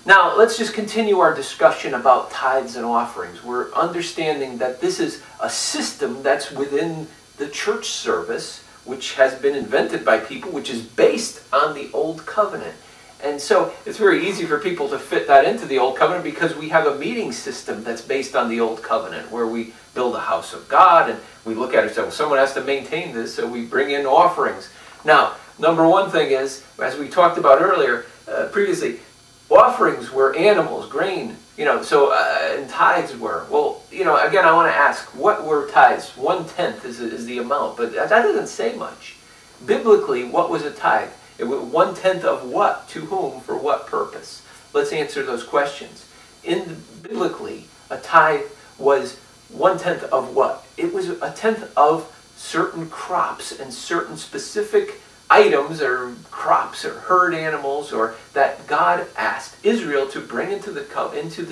Now, let's just continue our discussion about tithes and offerings. We're understanding that this is a system that's within the church service, which has been invented by people, which is based on the Old Covenant. And so it's very easy for people to fit that into the Old Covenant because we have a meeting system that's based on the Old Covenant, where we build a house of God and we look at it and say, well, someone has to maintain this, so we bring in offerings. Now, number one thing is, as we talked about earlier, previously, offerings were animals, grain, and tithes were. Well, again, I want to ask, what were tithes? 1/10 is the amount, but that doesn't say much. Biblically, what was a tithe? It was 1/10 of what? To whom? For what purpose? Let's answer those questions. Biblically, a tithe was 1/10 of what? It was 1/10 of certain crops and certain specific items or crops or herd animals, or that God asked Israel to bring into the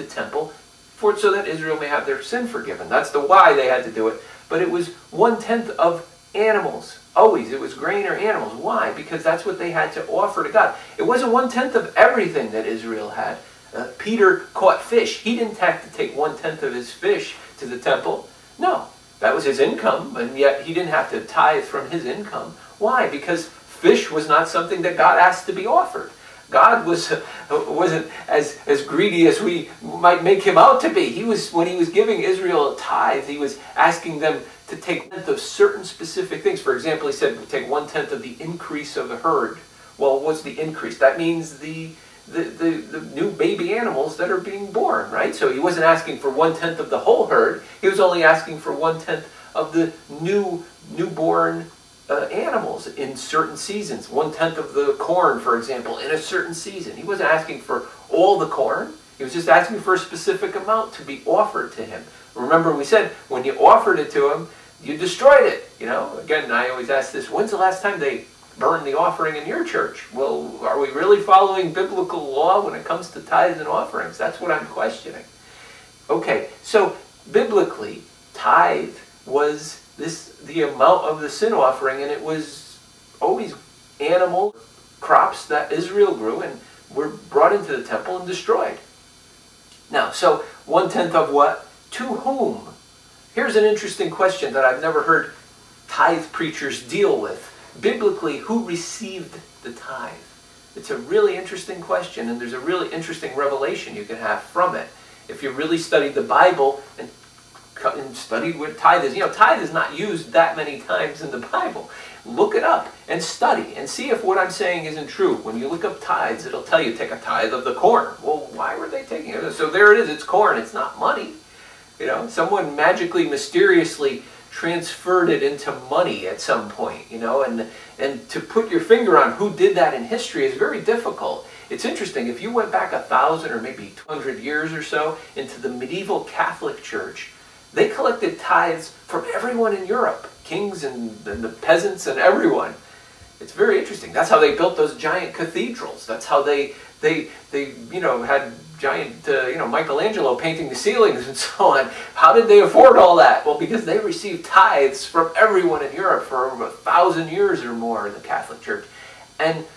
temple so that Israel may have their sin forgiven. That's the why they had to do it. But it was 1/10 of animals. Always, it was grain or animals. Why? Because that's what they had to offer to God. It wasn't 1/10 of everything that Israel had. Peter caught fish. He didn't have to take 1/10 of his fish to the temple. No, that was his income, and yet he didn't have to tithe from his income. Why? Because fish was not something that God asked to be offered. God wasn't as greedy as we might make him out to be. When he was giving Israel a tithe, he was asking them to take 1/10 of certain specific things. For example, he said, take 1/10 of the increase of the herd. Well, what's the increase? That means the new baby animals that are being born, right? So he wasn't asking for 1/10 of the whole herd. He was only asking for 1/10 of the newborn animals in certain seasons. 1/10 of the corn, for example, in a certain season. He wasn't asking for all the corn. He was just asking for a specific amount to be offered to him. Remember, we said when you offered it to him, you destroyed it. Again, I always ask this, when's the last time they burned the offering in your church? Well, are we really following biblical law when it comes to tithes and offerings? That's what I'm questioning. Okay, so biblically, tithe was the amount of the sin offering, and it was always animal crops that Israel grew and were brought into the temple and destroyed. Now, so 1/10 of what? To whom? Here's an interesting question that I've never heard tithe preachers deal with. Biblically, who received the tithe? It's a really interesting question, and there's a really interesting revelation you can have from it. If you really studied the Bible and studied what tithe is. Tithe is not used that many times in the Bible. Look it up and study and see if what I'm saying isn't true. When you look up tithes, it'll tell you take a tithe of the corn. Well, why were they taking it? So there it is, it's corn, it's not money. Someone magically, mysteriously transferred it into money at some point, and to put your finger on who did that in history is very difficult. It's interesting, if you went back 1,000 or maybe 200 years or so into the medieval Catholic Church, they collected tithes from everyone in Europe, kings and the peasants and everyone. It's very interesting. That's how they built those giant cathedrals. That's how they had giant, Michelangelo painting the ceilings and so on. How did they afford all that? Well, because they received tithes from everyone in Europe for over 1,000 years or more in the Catholic Church. And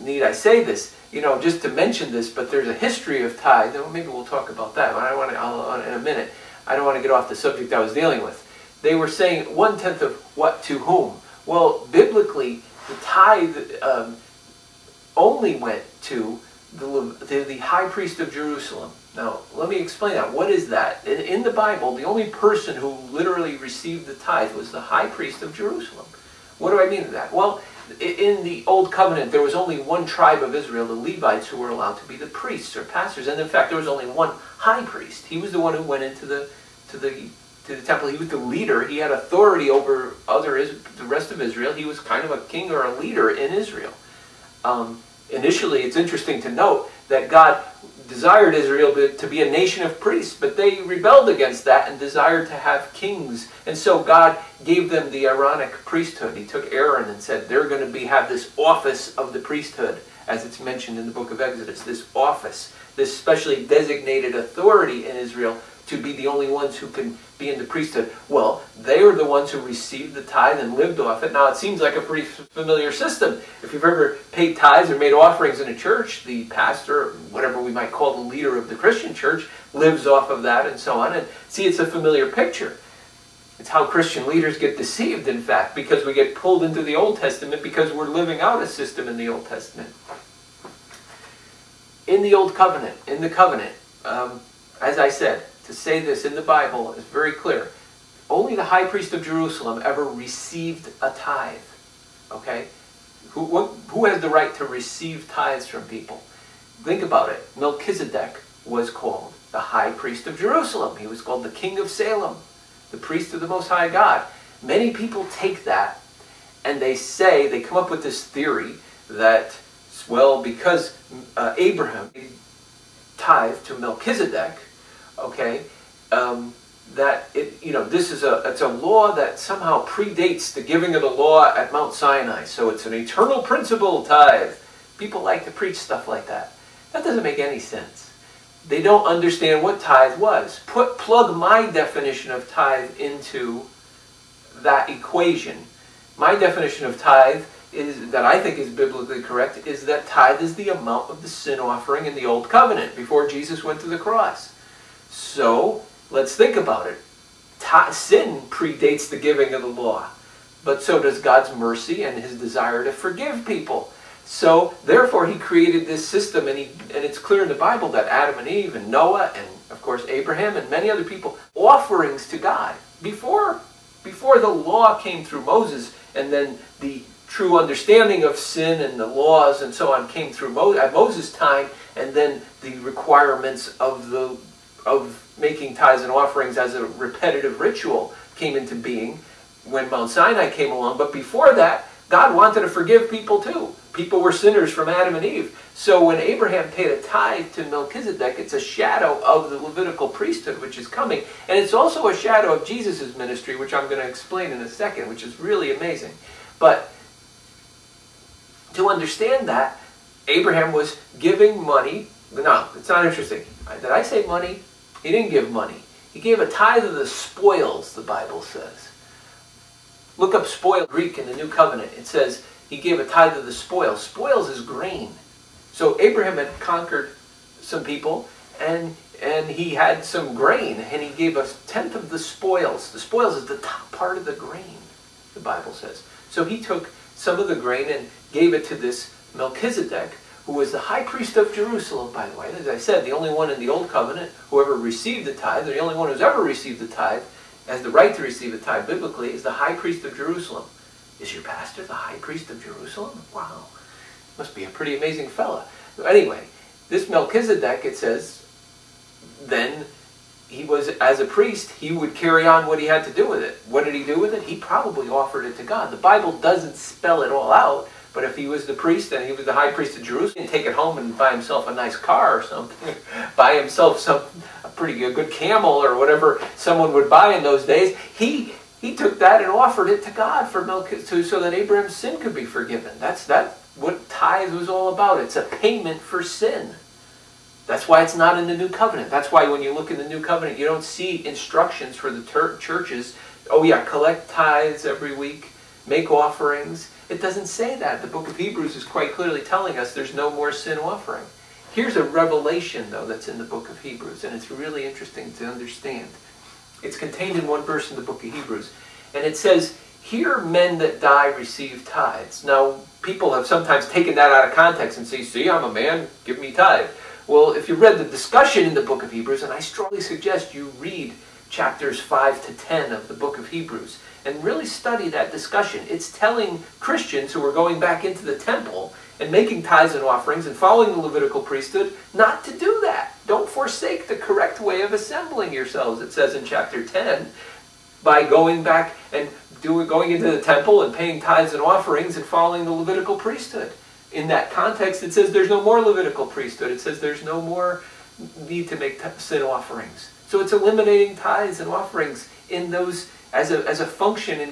need I say this? Just to mention this, but there's a history of tithe. Maybe we'll talk about that. I'll in a minute. I don't want to get off the subject I was dealing with. They were saying 1/10 of what to whom? Well, biblically, the tithe only went to the high priest of Jerusalem. Now, let me explain that. What is that? In the Bible, the only person who literally received the tithe was the high priest of Jerusalem. What do I mean by that? Well, in the Old Covenant, there was only one tribe of Israel, the Levites, who were allowed to be the priests or pastors. And in fact, there was only one high priest. He was the one who went into the temple. He was the leader. He had authority over the rest of Israel. He was kind of a king or a leader in Israel. Initially, it's interesting to note that God desired Israel to be a nation of priests, but they rebelled against that and desired to have kings. And so God gave them the Aaronic priesthood. He took Aaron and said, they're going to have this office of the priesthood as it's mentioned in the book of Exodus, this office, this specially designated authority in Israel to be the only ones who can be in the priesthood. Well, they were the ones who received the tithe and lived off it. Now, it seems like a pretty familiar system. If you've ever paid tithes or made offerings in a church, the pastor, whatever we might call the leader of the Christian church, lives off of that and so on. And see, it's a familiar picture. It's how Christian leaders get deceived, in fact, because we get pulled into the Old Testament because we're living out a system in the Old Testament. In the Old Covenant, as I said, to say this in the Bible is very clear. Only the high priest of Jerusalem ever received a tithe. Okay? Who has the right to receive tithes from people? Think about it. Melchizedek was called the high priest of Jerusalem. He was called the king of Salem, the priest of the Most High God. Many people take that and they come up with this theory that, well, because Abraham tithed to Melchizedek, okay, that it's a law that somehow predates the giving of the law at Mount Sinai. So it's an eternal principle, tithe. People like to preach stuff like that. That doesn't make any sense. They don't understand what tithe was. Plug my definition of tithe into that equation. My definition of tithe is, that I think is biblically correct, is that tithe is the amount of the sin offering in the Old Covenant before Jesus went to the cross. So, let's think about it. Sin predates the giving of the law, but so does God's mercy and his desire to forgive people. So, therefore, he created this system, and it's clear in the Bible that Adam and Eve and Noah and, of course, Abraham and many other people, offerings to God. Before the law came through Moses, and then the true understanding of sin and the laws and so on came through at Moses' time, and then the requirements of making tithes and offerings as a repetitive ritual came into being when Mount Sinai came along. But before that, God wanted to forgive people too. People were sinners from Adam and Eve. So when Abraham paid a tithe to Melchizedek, it's a shadow of the Levitical priesthood which is coming. And it's also a shadow of Jesus' ministry, which I'm going to explain in a second, which is really amazing. But to understand that, Abraham was giving money. No, it's not interesting. Did I say money? He didn't give money. He gave a tithe of the spoils, the Bible says. Look up spoil Greek in the New Covenant. It says he gave a tithe of the spoils. Spoils is grain. So Abraham had conquered some people, and he had some grain, and he gave a tenth of the spoils. The spoils is the top part of the grain, the Bible says. So he took some of the grain and gave it to this Melchizedek, who was the high priest of Jerusalem, by the way. As I said, the only one in the Old Covenant who ever received the tithe, the only one who's ever received the tithe, has the right to receive the tithe biblically, is the high priest of Jerusalem. Is your pastor the high priest of Jerusalem? Wow. Must be a pretty amazing fella. Anyway, this Melchizedek, it says, then he was, as a priest, he would carry on what he had to do with it. What did he do with it? He probably offered it to God. The Bible doesn't spell it all out, but if he was the priest and he was the high priest of Jerusalem, he'd take it home and buy himself a nice car or something, buy himself a pretty good camel or whatever someone would buy in those days. He took that and offered it to God so that Abraham's sin could be forgiven. That's what tithe was all about. It's a payment for sin. That's why it's not in the New Covenant. That's why when you look in the New Covenant, you don't see instructions for the churches. Oh yeah, collect tithes every week, make offerings. It doesn't say that. The book of Hebrews is quite clearly telling us there's no more sin offering. Here's a revelation, though, that's in the book of Hebrews, and it's really interesting to understand. It's contained in one verse in the book of Hebrews, and it says, "Here men that die receive tithes." Now, people have sometimes taken that out of context and say, "See, I'm a man, give me tithe." Well, if you read the discussion in the book of Hebrews, and I strongly suggest you read chapters 5 to 10 of the book of Hebrews, and really study that discussion. It's telling Christians who are going back into the temple and making tithes and offerings and following the Levitical priesthood not to do that. Don't forsake the correct way of assembling yourselves, it says in chapter 10, by going back and going into the temple and paying tithes and offerings and following the Levitical priesthood. In that context, it says there's no more Levitical priesthood. It says there's no more need to make sin offerings. So it's eliminating tithes and offerings in those as a function in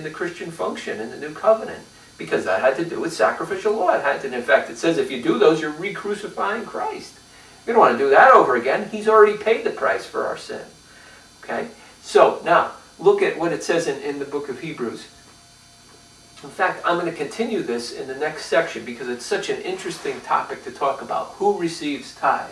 the Christian function in the New Covenant, because that had to do with sacrificial law. It had to, in fact, it says if you do those, you're re-crucifying Christ. We don't want to do that over again. He's already paid the price for our sin. Okay? So, now, look at what it says in the book of Hebrews. In fact, I'm going to continue this in the next section because it's such an interesting topic to talk about. Who receives tithe?